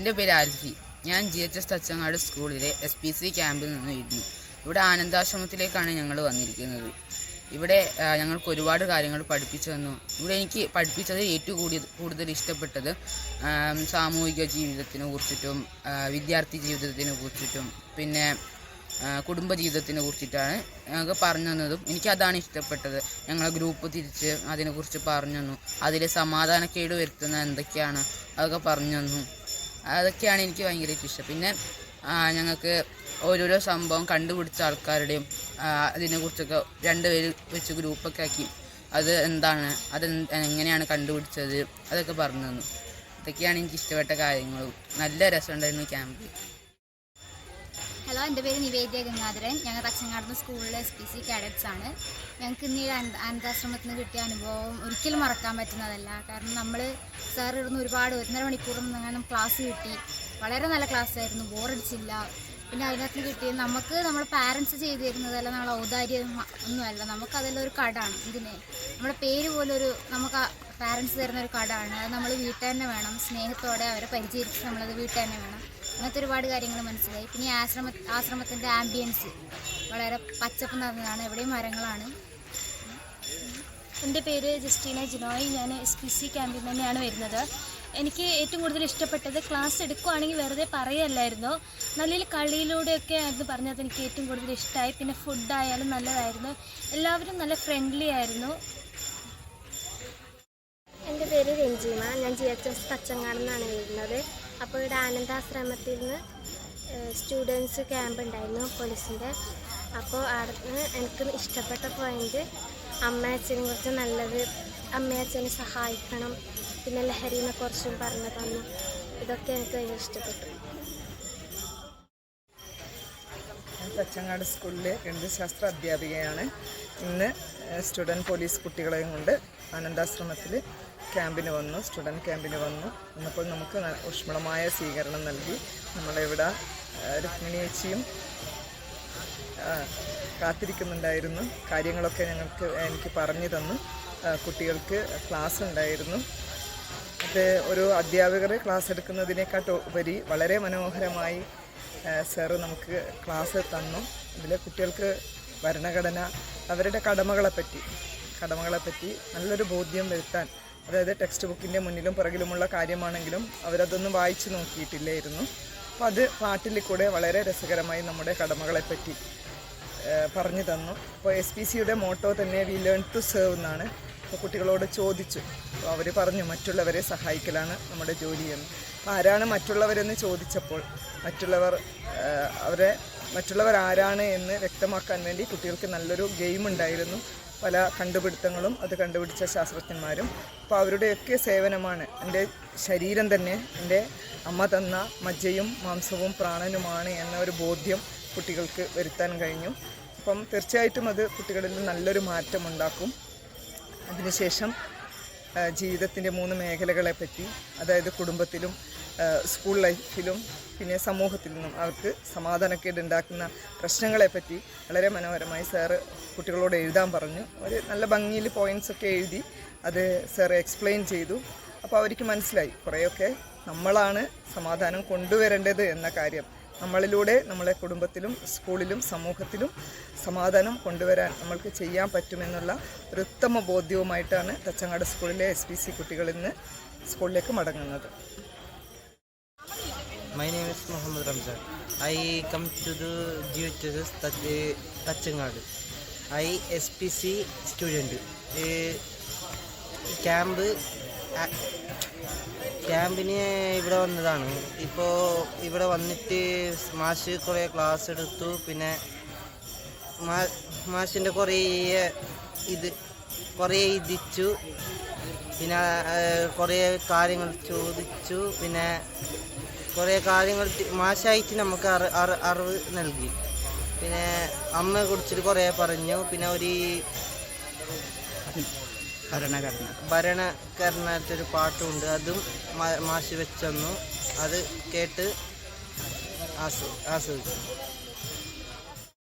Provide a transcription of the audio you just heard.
എൻ്റെ പേര് ആൽഫി. ഞാൻ GHS തച്ചങ്ങാട് സ്കൂളിലെ SPC ക്യാമ്പിൽ നിന്ന് വരുന്നു. ഇവിടെ ആനന്ദാശ്രമത്തിലേക്കാണ് ഞങ്ങൾ വന്നിരിക്കുന്നത്. ഇവിടെ ഞങ്ങൾക്ക് ഒരുപാട് കാര്യങ്ങൾ പഠിപ്പിച്ചു തന്നു. ഇവിടെ എനിക്ക് പഠിപ്പിച്ചത് ഏറ്റവും കൂടുതൽ ഇഷ്ടപ്പെട്ടത് സാമൂഹിക ജീവിതത്തിനെ കുറിച്ചിട്ടും വിദ്യാർത്ഥി ജീവിതത്തിനെ കുറിച്ചിട്ടും പിന്നെ കുടുംബജീവിതത്തിനെ കുറിച്ചിട്ടാണ് ഞങ്ങൾക്ക് പറഞ്ഞു തന്നതും. എനിക്കതാണ് ഇഷ്ടപ്പെട്ടത്. ഞങ്ങളെ ഗ്രൂപ്പ് തിരിച്ച് അതിനെക്കുറിച്ച് പറഞ്ഞു തന്നു. അതിൽ സമാധാനക്കേട് വരുത്തുന്ന എന്തൊക്കെയാണ് അതൊക്കെ പറഞ്ഞു തന്നു. അതൊക്കെയാണ് എനിക്ക് ഭയങ്കരമായിട്ട് ഇഷ്ടം. പിന്നെ ഞങ്ങൾക്ക് ഓരോരോ സംഭവം കണ്ടുപിടിച്ച ആൾക്കാരുടെയും അതിനെക്കുറിച്ചൊക്കെ 2 പേര് വെച്ച് ഗ്രൂപ്പൊക്കെ ആക്കി അത് എന്താണ്, അത് എങ്ങനെയാണ് കണ്ടുപിടിച്ചത് അതൊക്കെ പറഞ്ഞു തന്നു. ഇതൊക്കെയാണ് എനിക്ക് ഇഷ്ടപ്പെട്ട കാര്യങ്ങളും. നല്ല രസമുണ്ടായിരുന്നു ക്യാമ്പിൽ. ഹലോ, എൻ്റെ പേര് നിവേദ്യ ഗംഗാധരൻ. ഞങ്ങൾ തച്ചങ്ങാട് സ്കൂളിലെ SPC കാഡറ്റ്സ് ആണ്. ഞങ്ങൾക്ക് ഇന്ന് ഈ അനാഥാശ്രമത്തിൽ നിന്ന് കിട്ടിയ അനുഭവം ഒരിക്കലും മറക്കാൻ പറ്റുന്നതല്ല. കാരണം നമ്മൾ സാർ ഇടുന്ന ഒരുപാട് 1.5 മണിക്കൂറും അങ്ങനെ ക്ലാസ് കിട്ടി. വളരെ നല്ല ക്ലാസ് ആയിരുന്നു, ബോറടിച്ചില്ല. പിന്നെ അതിനകത്ത് കിട്ടിയത് നമുക്ക് നമ്മുടെ പാരൻസ് ചെയ്തു തരുന്നതല്ല, നമ്മളെ ഔദാര്യം ഒന്നുമല്ല, നമുക്കതെല്ലാം ഒരു കടമാണ്. ഇതിന് നമ്മുടെ പേര് പോലൊരു നമുക്ക് പാരൻസ് തരുന്ന ഒരു കടമാണ്. അത് നമ്മൾ വീട്ടിൽ തന്നെ വേണം, സ്നേഹത്തോടെ അവരെ പരിചരിച്ച് നമ്മളത് വീട്ടിൽ തന്നെ വേണം. അങ്ങനത്തെ ഒരുപാട് കാര്യങ്ങൾ മനസ്സിലായി. പിന്നെ ആശ്രമത്തിൻ്റെ ആംബിയൻസ് വളരെ പച്ചപ്പ് നിറഞ്ഞതാണ്, എവിടെയും മരങ്ങളാണ്. എൻ്റെ പേര് ജസ്റ്റീന ജിനോയ്. ഞാൻ SPC ക്യാമ്പിൽ തന്നെയാണ് വരുന്നത്. എനിക്ക് ഏറ്റവും കൂടുതൽ ഇഷ്ടപ്പെട്ടത് ക്ലാസ് എടുക്കുകയാണെങ്കിൽ വെറുതെ പറയല്ലായിരുന്നു, നല്ല കളിയിലൂടെയൊക്കെ ആയിരുന്നു പറഞ്ഞത്. എനിക്ക് ഏറ്റവും കൂടുതൽ ഇഷ്ടമായി. പിന്നെ ഫുഡായാലും നല്ലതായിരുന്നു, എല്ലാവരും നല്ല ഫ്രണ്ട്ലി ആയിരുന്നു. എൻ്റെ പേര് രഞ്ജിമ. ഞാൻ GHS തച്ചങ്ങാട് നിന്നാണ് വരുന്നത്. അപ്പോൾ ഇവിടെ ആനന്ദാശ്രമത്തിൽ നിന്ന് സ്റ്റുഡൻസ് ക്യാമ്പ് ഉണ്ടായിരുന്നു പോലീസിൻ്റെ. അപ്പോൾ അവിടെ നിന്ന് എനിക്ക് ഇഷ്ടപ്പെട്ട പോയിൻ്റ് അമ്മയച്ഛനെ കുറിച്ച് നല്ലത്, അമ്മയച്ഛനെ സഹായിക്കണം, പിന്നെ ലഹരിനെ കുറിച്ചും പറഞ്ഞു തന്നു. ഇതൊക്കെ എനിക്ക് ഭയങ്കര ഇഷ്ടപ്പെട്ടു. തച്ചങ്ങാട് സ്കൂളിലെ ഗണിതശാസ്ത്ര അധ്യാപികയാണ്. ഇന്ന് സ്റ്റുഡൻറ്റ് പോലീസ് കുട്ടികളെയും കൊണ്ട് ആനന്ദാശ്രമത്തിൽ ക്യാമ്പിന് വന്നു, സ്റ്റുഡൻറ്റ് ക്യാമ്പിന് വന്നപ്പോൾ നമുക്ക് ഊഷ്മളമായ സ്വീകരണം നൽകി. നമ്മളിവിടെ രുക്മിണി ചേച്ചിയും കാത്തിരിക്കുന്നുണ്ടായിരുന്നു. കാര്യങ്ങളൊക്കെ എനിക്ക് പറഞ്ഞു തന്നു. കുട്ടികൾക്ക് ക്ലാസ് ഉണ്ടായിരുന്നു. അത് ഒരു അധ്യാപകർ ക്ലാസ് എടുക്കുന്നതിനേക്കാട്ട് ഉപരി വളരെ മനോഹരമായി സാറ് നമുക്ക് ക്ലാസ് തന്നു. ഇതിൽ കുട്ടികൾക്ക് ഭരണഘടന, അവരുടെ കടമകളെപ്പറ്റി നല്ലൊരു ബോധ്യം വരുത്താൻ, അതായത് ടെക്സ്റ്റ് ബുക്കിൻ്റെ മുന്നിലും പുറകിലുമുള്ള കാര്യമാണെങ്കിലും അവരതൊന്നും വായിച്ചു നോക്കിയിട്ടില്ലായിരുന്നു. അപ്പോൾ അത് പാട്ടിൽ കൂടെ വളരെ രസകരമായി നമ്മുടെ കടമകളെപ്പറ്റി പറഞ്ഞു തന്നു. അപ്പോൾ SPCയുടെ മോട്ടോ തന്നെ വി ലേൺ ടു സെർവ് എന്നാണ്. അപ്പോൾ കുട്ടികളോട് ചോദിച്ചു, അപ്പോൾ അവർ പറഞ്ഞു മറ്റുള്ളവരെ സഹായിക്കലാണ് നമ്മുടെ ജോലിയെന്ന്. അപ്പോൾ ആരാണ് മറ്റുള്ളവരെന്ന് ചോദിച്ചപ്പോൾ മറ്റുള്ളവർ ആരാണ് എന്ന് വ്യക്തമാക്കാൻ വേണ്ടി കുട്ടികൾക്ക് നല്ലൊരു ഗെയിം ഉണ്ടായിരുന്നു. പല കണ്ടുപിടുത്തങ്ങളും അത് കണ്ടുപിടിച്ച ശാസ്ത്രജ്ഞന്മാരും. അപ്പോൾ അവരുടെയൊക്കെ സേവനമാണ് എൻ്റെ ശരീരം തന്നെ എൻ്റെ അമ്മ തന്ന മജ്ജയും മാംസവും പ്രാണനുമാണ് എന്ന ഒരു ബോധ്യം കുട്ടികൾക്ക് വരുത്താൻ കഴിഞ്ഞു. അപ്പം തീർച്ചയായിട്ടും അത് കുട്ടികളിൽ നല്ലൊരു മാറ്റമുണ്ടാക്കും. അതിനുശേഷം ജീവിതത്തിൻ്റെ 3 മേഖലകളെപ്പറ്റി, അതായത് കുടുംബത്തിലും സ്കൂൾ ലൈഫിലും പിന്നെ സമൂഹത്തിൽ നിന്നും അവർക്ക് സമാധാനക്കേട് ഉണ്ടാക്കുന്ന പ്രശ്നങ്ങളെപ്പറ്റി വളരെ മനോഹരമായി സാറ് കുട്ടികളോട് എഴുതാൻ പറഞ്ഞു. അവർ നല്ല ഭംഗിയിൽ പോയിൻറ്റ്സൊക്കെ എഴുതി അത് സാറ് എക്സ്പ്ലെയിൻ ചെയ്തു. അപ്പോൾ അവർക്ക് മനസ്സിലായി കുറേയൊക്കെ നമ്മളാണ് സമാധാനം കൊണ്ടുവരേണ്ടത് എന്ന കാര്യം. നമ്മളിലൂടെ നമ്മളെ കുടുംബത്തിലും സ്കൂളിലും സമൂഹത്തിലും സമാധാനം കൊണ്ടുവരാൻ നമ്മൾക്ക് ചെയ്യാൻ പറ്റുമെന്നുള്ള ഒരു ഉത്തമ ബോധ്യവുമായിട്ടാണ് തച്ചങ്ങാട് സ്കൂളിലെ SPC കുട്ടികൾ ഇന്ന് സ്കൂളിലേക്ക് മടങ്ങുന്നത്. My name is Muhammad Ramzan. I come to the GHS Tachangadu. I SPC student. ക്യാമ്പിന് ഇവിടെ വന്നതാണ്. ഇപ്പോൾ ഇവിടെ വന്നിട്ട് മാഷ് കുറേ ക്ലാസ് എടുത്തു. പിന്നെ മാഷിൻ്റെ കുറേ ഇതിച്ചു. പിന്നെ കുറേ കാര്യങ്ങൾ ചോദിച്ചു. പിന്നെ കുറേ കാര്യങ്ങൾ മാഷായിട്ട് നമുക്ക് അറിവ് നൽകി. പിന്നെ അമ്മയെ കുറിച്ചിട്ട് കുറേ പറഞ്ഞു. പിന്നെ ഒരു ഭരണഘടനത്തൊരു പാട്ടുമുണ്ട്, അതും മാഷ് വെച്ചു തന്നു. അത് കേട്ട് ആസ്വദിച്ചു.